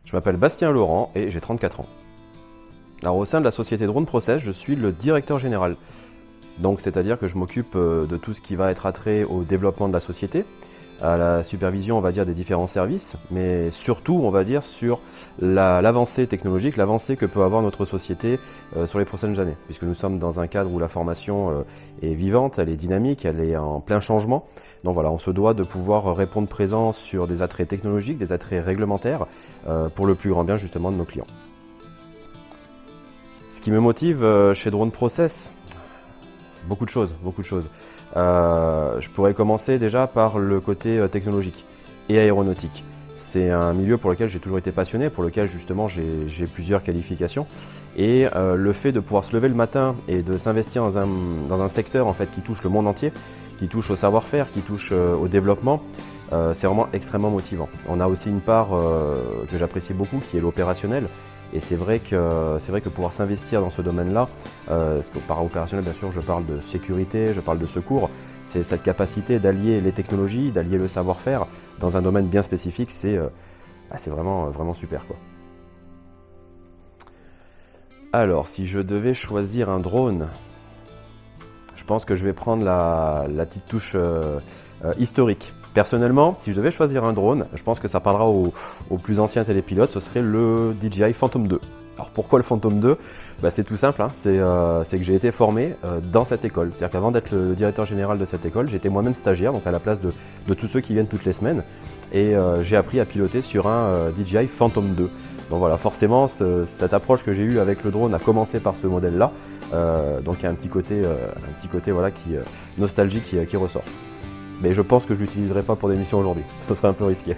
Je m'appelle Bastien Laurent et j'ai 34 ans. Alors au sein de la société Drone Process, je suis le directeur général. Donc c'est-à-dire que je m'occupe de tout ce qui va être attrait au développement de la société, à la supervision, on va dire, des différents services, mais surtout, on va dire, sur l'avancée technologique, l'avancée que peut avoir notre société sur les prochaines années, puisque nous sommes dans un cadre où la formation est vivante, elle est dynamique, elle est en plein changement. Donc voilà, on se doit de pouvoir répondre présent sur des attraits technologiques, des attraits réglementaires, pour le plus grand bien justement de nos clients. Ce qui me motive chez Drone Process, beaucoup de choses, beaucoup de choses. Je pourrais commencer déjà par le côté technologique et aéronautique. C'est un milieu pour lequel j'ai toujours été passionné, pour lequel justement j'ai plusieurs qualifications. Et le fait de pouvoir se lever le matin et de s'investir dans un secteur en fait, qui touche le monde entier, qui touche au savoir-faire, qui touche au développement, c'est vraiment extrêmement motivant. On a aussi une part que j'apprécie beaucoup qui est l'opérationnel. Et c'est vrai que pouvoir s'investir dans ce domaine-là, par opérationnel bien sûr je parle de sécurité, je parle de secours, c'est cette capacité d'allier les technologies, d'allier le savoir-faire dans un domaine bien spécifique, c'est vraiment, vraiment super quoi. Alors si je devais choisir un drone, je pense que je vais prendre la petite touche historique. Personnellement, si je devais choisir un drone, je pense que ça parlera aux plus anciens télépilotes, ce serait le DJI Phantom 2. Alors pourquoi le Phantom 2 ? C'est tout simple, hein, c'est que j'ai été formé dans cette école. C'est-à-dire qu'avant d'être le directeur général de cette école, j'étais moi-même stagiaire, donc à la place de tous ceux qui viennent toutes les semaines. Et j'ai appris à piloter sur un DJI Phantom 2. Donc voilà, forcément, cette approche que j'ai eue avec le drone a commencé par ce modèle-là. Donc il y a un petit côté voilà, nostalgique qui ressort. Mais je pense que je ne l'utiliserai pas pour des missions aujourd'hui, ce serait un peu risqué.